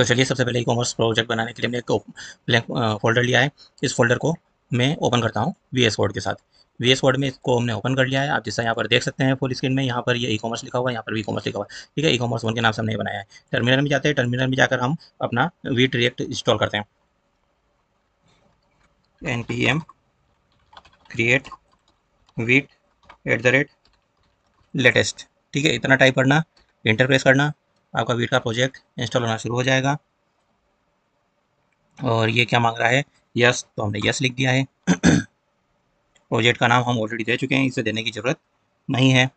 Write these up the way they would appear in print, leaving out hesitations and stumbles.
तो चलिए सबसे पहले ई कॉमर्स प्रोजेक्ट बनाने के लिए हमने एक ब्लैंक फोल्डर लिया है। इस फोल्डर को मैं ओपन करता हूँ वी एस कोड के साथ। वी एस कोड में इसको हमने ओपन कर लिया है। आप जैसा यहाँ पर देख सकते हैं फुल स्क्रीन में, यहाँ पर ये ई कॉमर्स लिखा हुआ है, यहाँ पर वी कॉमर्स लिखा हुआ है। ठीक है, ई कॉमर्स वन के नाम से हमने बनाया है। टर्मिनल में जाते हैं, टर्मिनल में जाकर हम अपना वीट रिएक्ट इंस्टॉल करते हैं। npm create wheat @latest. ठीक है, इतना टाइप करना, इंटर प्रेस करना, आपका वीट का प्रोजेक्ट इंस्टॉल होना शुरू हो जाएगा। और ये क्या मांग रहा है, यस, तो हमने यस लिख दिया है। प्रोजेक्ट का नाम हम ऑलरेडी दे चुके हैं, इसे देने की ज़रूरत नहीं है।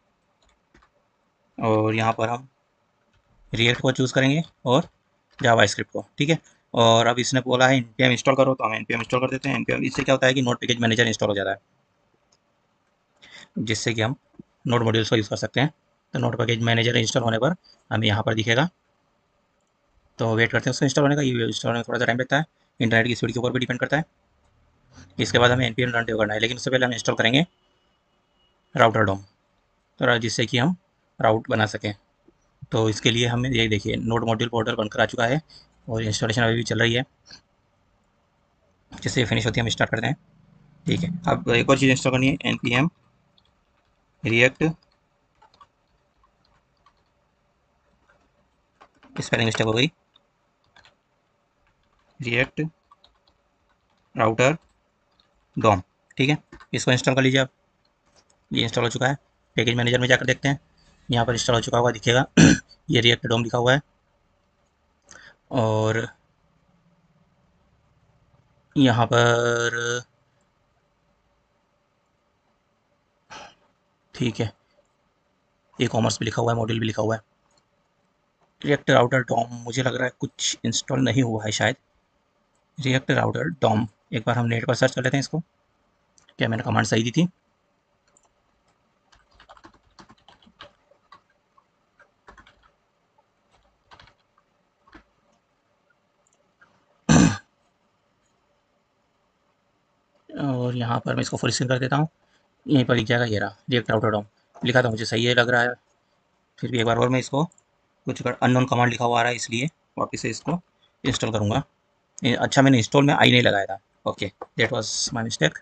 और यहाँ पर हम रिएक्ट को चूज़ करेंगे और जावा स्क्रिप्ट को। ठीक है, और अब इसने बोला है npm इंस्टॉल करो, तो हम npm इंस्टॉल कर देते हैं। npm इससे क्या होता है कि नोड पैकेज मैनेजर इंस्टॉल हो जाता है, जिससे कि हम नोड मॉड्यूल्स को यूज़ कर सकते हैं। तो नोड पैकेज मैनेजर इंस्टॉल होने पर हमें यहाँ पर दिखेगा। तो वेट करते हैं उसको इंस्टॉल होने का। ये इंस्टॉल होने में थोड़ा सा टाइम लगता है, इंटरनेट की स्पीड के ऊपर भी डिपेंड करता है। इसके बाद हमें npm रन करना है, लेकिन उससे पहले हम इंस्टॉल करेंगे राउटर डोम, तो जिससे कि हम राउट बना सकें। तो इसके लिए हमें ये देखिए नोड मॉड्यूल पोर्टल बनकर आ चुका है और इंस्टॉलेशन अभी भी चल रही है। जिससे फिनिश होती है हम स्टार्ट करते हैं। ठीक है, अब एक और चीज़ इंस्टॉल करनी है, npm रिएक्ट, स्पेलिंग मिस्टेक हो गई, रिएक्ट राउटर डोम। ठीक है, इसको इंस्टॉल कर लीजिए आप। ये इंस्टॉल हो चुका है। पैकेज मैनेजर में जाकर देखते हैं, यहाँ पर इंस्टॉल हो चुका होगा, दिखेगा। ये रिएक्ट डोम लिखा हुआ है। और यहाँ पर ठीक है, ई कॉमर्स भी लिखा हुआ है, मॉड्यूल भी लिखा हुआ है। रिएक्ट राउटर डोम, मुझे लग रहा है कुछ इंस्टॉल नहीं हुआ है शायद। रिएक्ट राउटर डोम, एक बार हम नेट पर सर्च कर लेते हैं इसको, क्या मैंने कमांड सही दी थी। और यहाँ पर मैं इसको फुल स्क्रीन कर देता हूँ। यहीं पर लिख जाएगा, ये रहा रिएक्ट राउटर डोम। लिखा तो मुझे सही है लग रहा है, फिर भी एक बार और मैं इसको, कुछ अननोन कमांड लिखा हुआ आ रहा है इसलिए वापस से इसको इंस्टॉल करूँगा। अच्छा, मैंने इंस्टॉल में आई नहीं लगाया था। Okay, that was my mistake.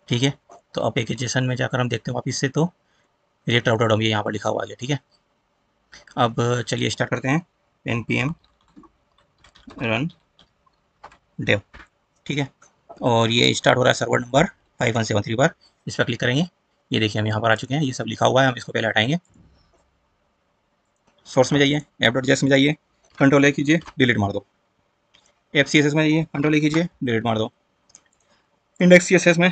ठीक है, तो अब एप्लीकेशन में जाकर हम देखते हैं वापस से, तो रिएक्ट राउटर डोम ये यहाँ पर लिखा हुआ आ गया। ठीक है, अब चलिए स्टार्ट करते हैं, npm रन डेव। ठीक है, और ये स्टार्ट हो रहा है सर्वर नंबर 5173 पर। इस पर क्लिक करेंगे, ये देखिए हम यहाँ पर आ चुके हैं, ये सब लिखा हुआ है, हम इसको पहले हटाएंगे। सोर्स में जाइए, app.js में जाइए, कंट्रोल ए कीजिए, डिलीट मार दो। FCSS में जाइए, कंट्रोल ए कीजिए, डिलीट मार दो। इंडेक्स CSS में,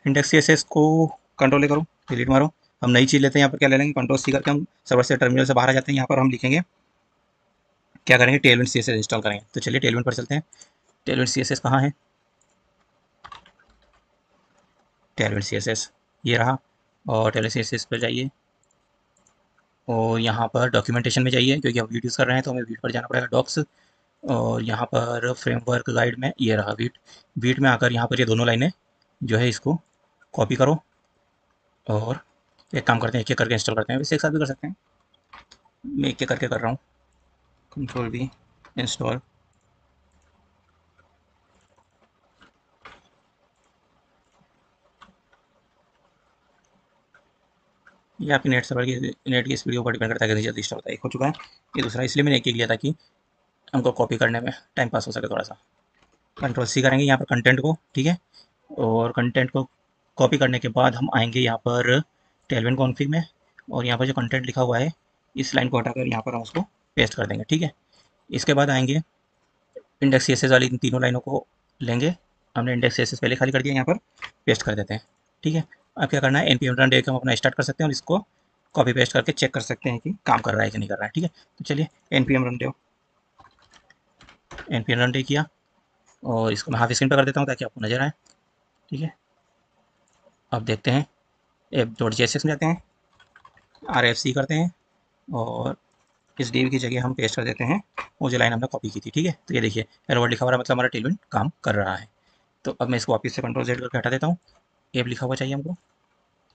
इंडेक्स CSS को कंट्रोल ए करो, डिलीट मारो। हम नई चीज़ लेते हैं, यहाँ पर क्या ले लेंगे, कंट्रोल C करके हम सर्वर से टर्मिनल से बाहर आ जाते हैं। यहाँ पर हम लिखेंगे, क्या करेंगे, टेलविंड CSS इंस्टॉल करेंगे। तो चलिए टेलविंड पर चलते हैं। टेलविंड CSS कहाँ है, टेलविंड CSS ये रहा। और टेलविंड CSS पर जाइए और यहाँ पर डॉक्यूमेंटेशन में जाइए, क्योंकि हम वीट यूज़ कर रहे हैं तो हमें वीट पर जाना पड़ेगा, डॉक्स। और यहाँ पर फ्रेमवर्क गाइड में ये रहा वीट। वीट में आकर यहाँ पर ये दोनों लाइनें जो है इसको कॉपी करो, और एक काम करते हैं, एक एक करके इंस्टॉल करते हैं। वैसे एक साथ भी कर सकते हैं, मैं एक एक करके कर रहा हूँ। Control V install. ये आपकी नेट की स्पीड के ऊपर डिपेंड करता है कि जल्दी इंस्टॉल होता है। एक हो चुका है, ये दूसरा, इसलिए मैंने एक ही लिया था कि हमको कॉपी करने में टाइम पास हो सके थोड़ा सा। कंट्रोल C करेंगे यहाँ पर कंटेंट को। ठीक है, और कंटेंट को कॉपी करने के बाद हम आएंगे यहाँ पर टेलविन कॉन्फ़िग में, और यहाँ पर जो कंटेंट लिखा हुआ है इस लाइन को हटाकर यहाँ पर हम उसको पेस्ट कर देंगे। ठीक है, इसके बाद आएंगे इंडेक्स CSS वाली इन तीनों लाइनों को लेंगे। हमने इंडेक्स CSS पहले खाली कर दिया, यहाँ पर पेस्ट कर देते हैं। ठीक है, अब क्या करना है, npm रन डे हम अपना स्टार्ट कर सकते हैं और इसको कॉपी पेस्ट करके चेक कर सकते हैं कि काम कर रहा है कि नहीं कर रहा है। ठीक है, तो चलिए npm रन डे किया, और इसको मैं हाफ स्क्रीन पर कर देता हूँ ताकि आपको नजर आए। ठीक है, अब देखते हैं, app.js में जाते हैं, RFC करते हैं, और इस div की जगह हम पेस्ट कर देते हैं वो जो लाइन हमने कॉपी की थी। ठीक है, तो ये देखिए हेलो वर्ल्ड लिखा हुआ है, मतलब हमारा टेलविन काम कर रहा है। तो अब मैं इसको वापस से कंट्रोल Z करके हटा देता हूँ। एप लिखा हुआ चाहिए हमको।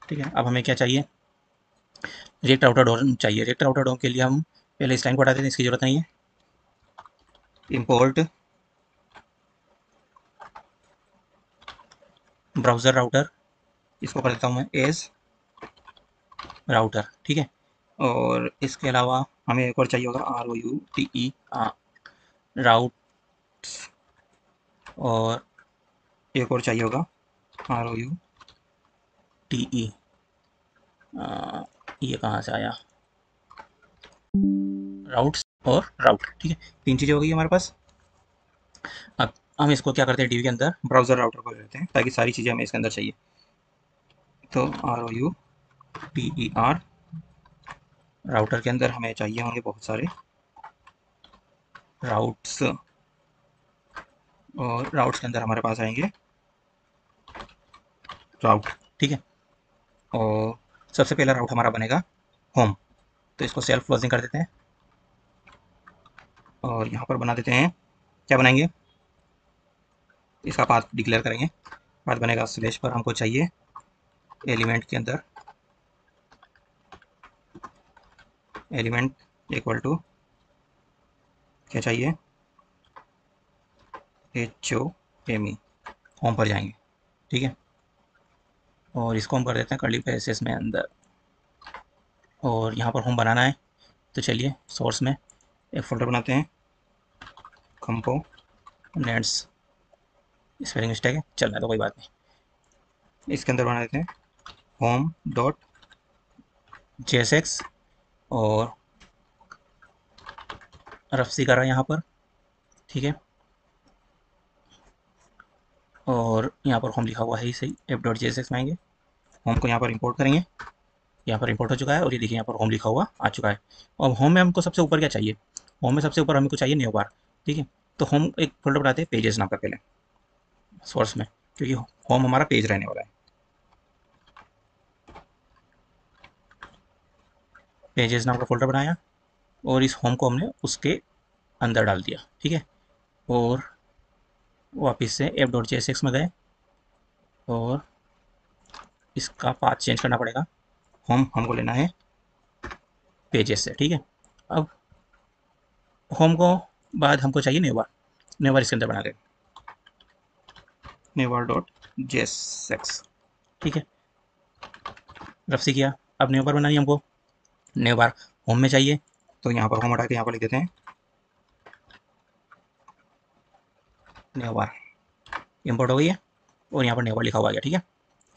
ठीक है, अब हमें क्या चाहिए, रिएक्ट आउटर डोम चाहिए। रिएक्ट आउटर डोम के लिए हम पहले इस लाइन को हटा देते हैं, इसकी जरूरत नहीं है। इंपोर्ट ब्राउज़र राउटर, इसको कर देता हूँ मैं एज राउटर, ठीक है। और इसके अलावा हमें एक और चाहिए होगा ROUTE राउट, और एक और चाहिए होगा ROUTE, ये कहाँ से आया, राउट्स और राउट, ठीक है। तीन चीज़ें हो गई हमारे पास। अब हम इसको क्या करते हैं, DB के अंदर ब्राउज़र राउटर को लेते हैं ताकि सारी चीज़ें हमें इसके अंदर चाहिए। तो ROUTER राउटर के अंदर हमें चाहिए होंगे बहुत सारे राउट्स, और राउट्स के अंदर हमारे पास आएंगे राउट, ठीक है। और सबसे पहला राउट हमारा बनेगा होम, तो इसको सेल्फ क्लोजिंग कर देते हैं और यहाँ पर बना देते हैं, क्या बनाएंगे, इसका पाथ डिक्लेयर करेंगे। पाथ बनेगा स्लैश पर, हमको चाहिए एलिमेंट के अंदर एलिमेंट इक्वल टू क्या चाहिए, HOME, होम पर जाएंगे, ठीक है। और इसको हम कर देते हैं कर्ली ब्रेसेस में अंदर, और यहाँ पर होम बनाना है। तो चलिए सोर्स में एक फोल्डर बनाते हैं, कंपोनेंट्स, स्पेलिंग मिस्टेक है, चल रहा है तो कोई बात नहीं। इसके अंदर बना देते हैं home.jsx, और रफ सी कर रहा है यहाँ पर, ठीक है। और यहाँ पर होम लिखा हुआ है ही सही, f.jsx में आएंगे, होम को यहाँ पर इंपोर्ट करेंगे, यहाँ पर इंपोर्ट हो चुका है, और ये देखिए यहाँ पर होम लिखा हुआ आ चुका है। और होम में हमको सबसे ऊपर क्या चाहिए, होम में सबसे ऊपर हमको चाहिए न्यू बार, ठीक है। तो होम एक फोल्डर बनाते हैं पेजेस नाम का पहले सोर्स में, क्योंकि होम हमारा पेज रहने वाला है। पेजेस नाम का फोल्डर बनाया, और इस होम को हमने उसके अंदर डाल दिया, ठीक है। और वापस से f.jsx में गए, और इसका पाथ चेंज करना पड़ेगा, होम हमको लेना है पेजेस से, ठीक है। अब होम को बाद हमको चाहिए न्यू बार, न्यू बार इसके अंदर बना दें, न्यू बार डॉट JSX, ठीक है। रफ से किया, अब न्यू बार बनानी हमको, न्यू बार होम में चाहिए, तो यहाँ पर होम हटा के यहाँ पर लिख देते हैं न्यू बार, इम्पोर्ट हो गई है, और यहाँ पर न्यू बार लिखा हुआ आ गया, ठीक है।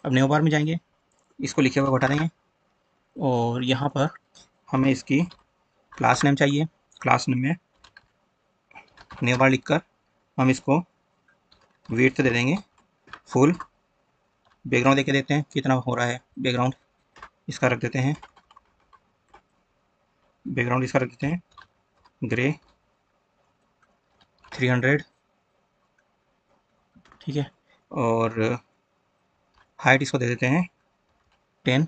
अब न्यू बार में जाएंगे, इसको लिखे हुए हटा देंगे, और यहाँ पर हमें इसकी क्लास नेम चाहिए, क्लास नेम में न्यू बार लिखकर हम इसको विड्थ दे देंगे फुल। बैकग्राउंड देके देखते हैं कितना हो रहा है, बैकग्राउंड इसका रख देते हैं, बैकग्राउंड इसका रख देते हैं ग्रे 300, ठीक है। और हाइट इसको दे देते हैं 10,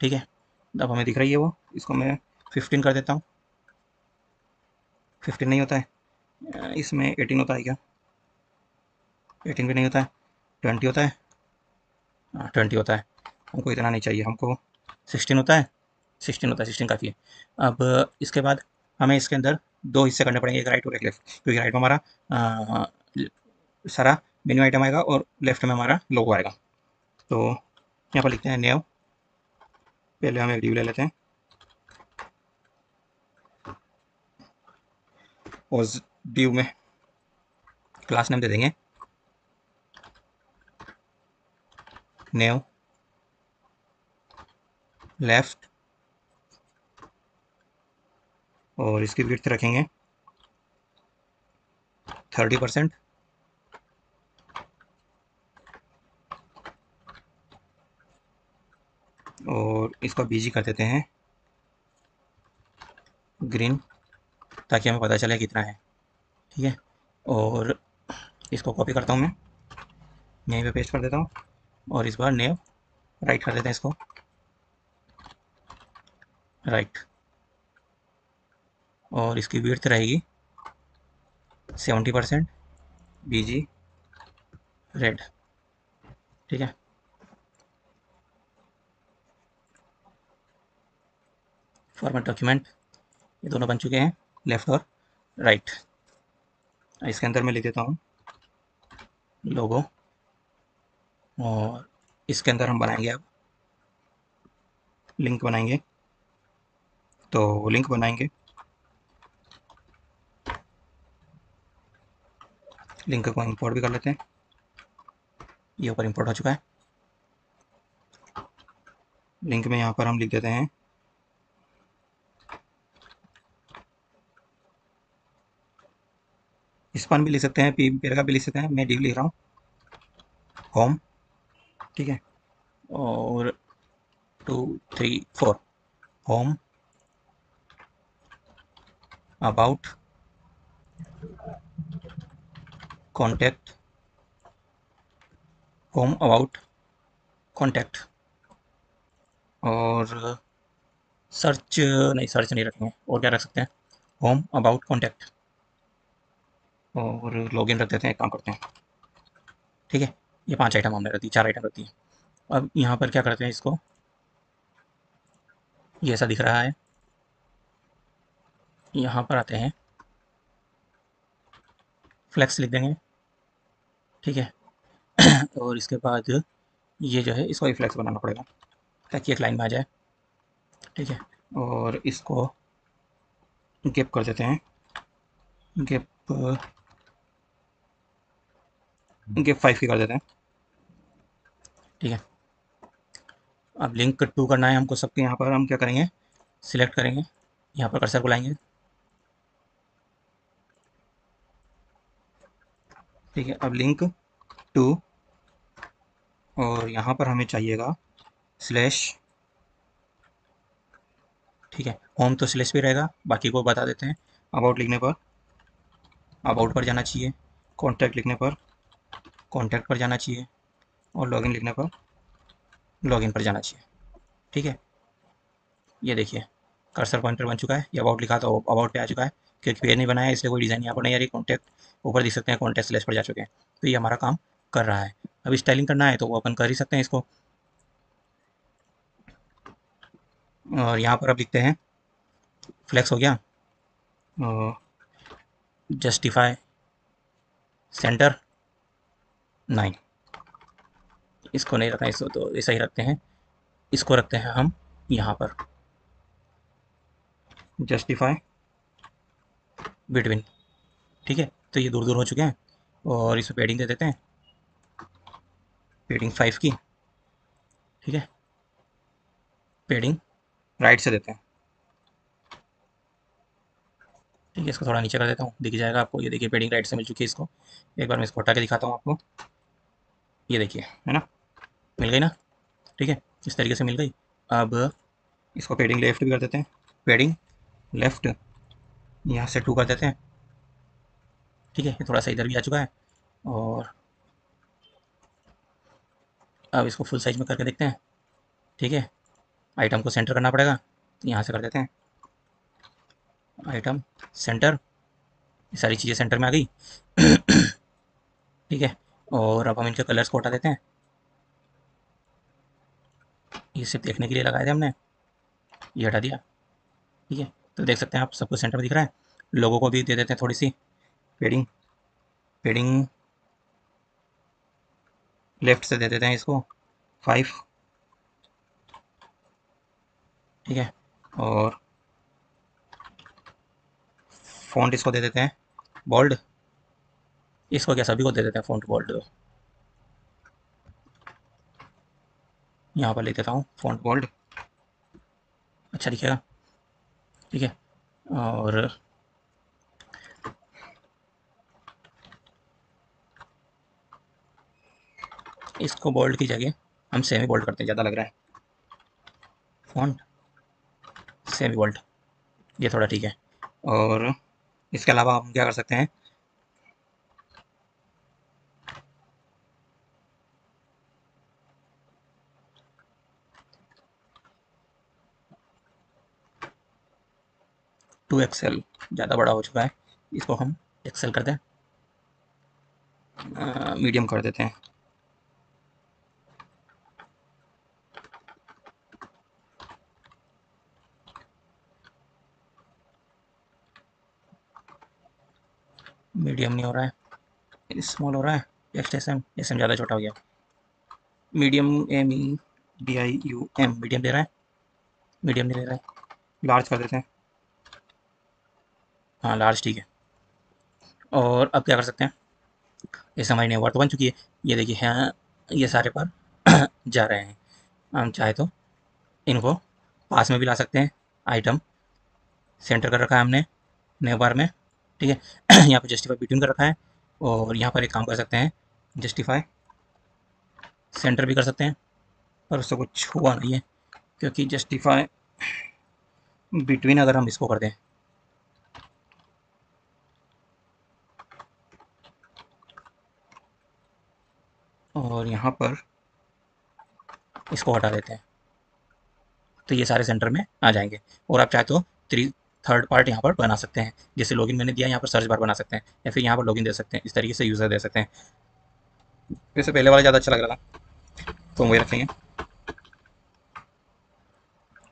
ठीक है। अब हमें दिख रही है वो, इसको मैं 15 कर देता हूँ, 15 नहीं होता है, इसमें 18 होता है क्या, 18 भी नहीं होता है, 20 होता है, हाँ 20 होता है। हमको इतना नहीं चाहिए, हमको 16 होता है, 16 होता है, 16 काफ़ी है। अब इसके बाद हमें इसके अंदर दो हिस्से करने पड़ेंगे, एक राइट और एक लेफ्ट, क्योंकि राइट में हमारा सारा मेन्यू आइटम आएगा, और लेफ्ट में हमारा लोगो आएगा। तो यहाँ पर लिखते हैं न्यू, पहले हम एक ड्यू ले लेते हैं, और ड्यू में क्लास नेम दे देंगे न्यू लेफ्ट, और इसकी विड्थ रखेंगे 30%, और इसका BG कर देते हैं ग्रीन, ताकि हमें पता चले कितना है, ठीक है। और इसको कॉपी करता हूँ मैं, यहीं पे पेस्ट कर देता हूँ, और इस बार नेव राइट कर देते हैं इसको, राइट, और इसकी विड्थ रहेगी 70%, BG रेड, ठीक है। फॉर्मेट डॉक्यूमेंट, ये दोनों बन चुके हैं, लेफ़्ट और राइट। इसके अंदर मैं लिख देता हूँ लोगो, और इसके अंदर हम बनाएंगे अब लिंक बनाएंगे। तो लिंक बनाएंगे, लिंक को इंपोर्ट भी कर लेते हैं। ये ऊपर इंपोर्ट हो चुका है। लिंक में यहाँ पर हम लिख देते हैं स्पान भी लिख सकते हैं, पैराग्राफ भी लिख सकते हैं, मैं डिव लिख रहा हूँ, होम, ठीक है, और 2 3 4, home, about, contact, home about contact, और सर्च नहीं, सर्च नहीं रखेंगे, और क्या रख सकते हैं, होम अबाउट कॉन्टैक्ट, और लॉगिन रख देते हैं, एक काम करते हैं, ठीक है। ये 5 आइटम हमने रख दी, 4 आइटम रख दी। अब यहाँ पर क्या करते हैं, इसको ये ऐसा दिख रहा है, यहाँ पर आते हैं, फ्लेक्स लिख देंगे, ठीक है। और इसके बाद ये जो है इसको भी फ्लेक्स बनाना पड़ेगा ताकि एक लाइन में आ जाए, ठीक है। और इसको गैप कर देते हैं, गैप गैप 5 की कर देते हैं, ठीक है। अब लिंक 2 करना है हमको सबके, यहाँ पर हम क्या करेंगे, सिलेक्ट करेंगे, यहाँ पर कर्सर बुलाएंगे, ठीक है। अब लिंक 2, और यहाँ पर हमें चाहिएगा स्लैश, ठीक है। होम तो स्लैश भी रहेगा, बाकी को बता देते हैं। अबाउट लिखने पर अबाउट पर जाना चाहिए, कॉन्टैक्ट लिखने पर कॉन्टैक्ट पर जाना चाहिए, और लॉगिन लिखने पर लॉगिन पर जाना चाहिए, ठीक है। ये देखिए कर्सर पॉइंटर बन चुका है, ये अबाउट लिखा था अबाउट पे आ चुका है, क्योंकि पेज नहीं बनाया इसलिए कोई डिज़ाइन यहाँ पर नहीं आ रही। कॉन्टैक्ट ऊपर दिख सकते हैं, कॉन्टैक्ट स्लैश पर जा चुके हैं, तो ये हमारा काम कर रहा है। अब स्टाइलिंग करना है तो वो अपन कर ही सकते हैं इसको, और यहाँ पर अब लिखते हैं फ्लेक्स हो गया, जस्टिफाई सेंटर 9, इसको नहीं रखना, इसको तो ऐसा ही रखते हैं, इसको रखते हैं हम यहाँ पर जस्टिफाई बिटवीन, ठीक है। तो ये दूर दूर हो चुके हैं, और इसमें पेडिंग दे देते हैं, पेडिंग 5 की, ठीक है। पेडिंग राइट से देते हैं, ठीक है। इसको थोड़ा नीचे कर देता हूँ, दिख जाएगा आपको, ये देखिए पेडिंग राइट से मिल चुकी है इसको। एक बार मैं इसको हटा के दिखाता हूँ आपको, ये देखिए, है ना, मिल गई ना, ठीक है, इस तरीके से मिल गई। अब इसको पेडिंग लेफ्ट भी कर देते हैं, पेडिंग लेफ्ट यहाँ से 2 कर देते हैं, ठीक है। ये थोड़ा सा इधर भी आ चुका है, और अब इसको फुल साइज में करके देखते हैं, ठीक है। आइटम को सेंटर करना पड़ेगा, यहाँ से कर देते हैं आइटम सेंटर, ये सारी चीज़ें सेंटर में आ गई, ठीक है। और अब हम इनके कलर्स को हटा देते हैं, ये सिर्फ देखने के लिए लगाए थे हमने, ये हटा दिया, ठीक है। तो देख सकते हैं आप, सब कुछ सेंटर में दिख रहा है। लोगों को भी दे देते हैं थोड़ी सी पेडिंग, पेडिंग लेफ्ट से दे देते हैं इसको 5, ठीक है। और फ़ॉन्ट इसको दे देते हैं बोल्ड, इसको क्या सभी को दे देते हैं फ़ॉन्ट बोल्ड, यहाँ पर लिख देता हूँ फ़ॉन्ट बोल्ड, अच्छा दिखेगा, ठीक है। और इसको बोल्ड की जगह हम सेमी बोल्ड करते हैं, ज़्यादा लग रहा है, फ़ॉन्ट सेमी बोल्ड, ये थोड़ा ठीक है। और इसके अलावा हम क्या कर सकते हैं, 2 XL ज़्यादा बड़ा हो चुका है, इसको हम XL कर दें, मीडियम कर देते हैं, मीडियम नहीं हो रहा है, स्मॉल हो रहा है। Text S M, S M ज़्यादा छोटा हो गया। Medium, M E D I U M, medium दे रहा है, मीडियम नहीं दे रहा है, लार्ज कर देते हैं। हाँ लार्ज ठीक है। और अब क्या कर सकते हैं, जैसे हमारी नेवर तो बन चुकी है, ये देखिए हाँ, ये सारे पर जा रहे हैं। हम चाहे तो इनको पास में भी ला सकते हैं। आइटम सेंटर कर रखा है हमने नेव बार में, ठीक है। यहाँ पर जस्टिफाई बिटवीन कर रखा है, और यहाँ पर एक काम कर सकते हैं, जस्टिफाई सेंटर भी कर सकते हैं, पर उससे कुछ हुआ नहीं है, क्योंकि जस्टिफाई बिटवीन अगर हम इसको कर दें, और यहाँ पर इसको हटा देते हैं, तो ये सारे सेंटर में आ जाएंगे। और आप चाहे तो थर्ड पार्ट यहाँ पर बना सकते हैं, जैसे लॉगिन मैंने दिया, यहाँ पर सर्च बार बना सकते हैं, या फिर यहाँ पर लॉगिन दे सकते हैं, इस तरीके से यूज़र दे सकते हैं। वैसे पहले वाला ज़्यादा अच्छा लग रहा था, तो वही रखेंगे,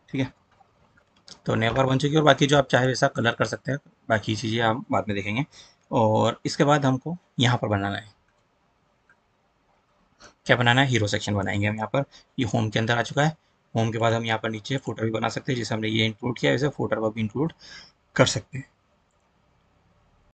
ठीक है। तो नेवर बन चुकी है, और बाकी जो आप चाहे वैसा कलर कर सकते हैं, बाकी चीज़ें आप बाद में देखेंगे। और इसके बाद हमको यहाँ पर बनाना है, क्या बनाना है, हीरो सेक्शन बनाएंगे हम यहाँ पर। ये होम के अंदर आ चुका है। होम के बाद हम यहाँ पर नीचे फुटर भी बना सकते हैं, जैसे हमने ये इंक्लूड किया है, वैसे फुटर पर भी इंक्लूड कर सकते हैं।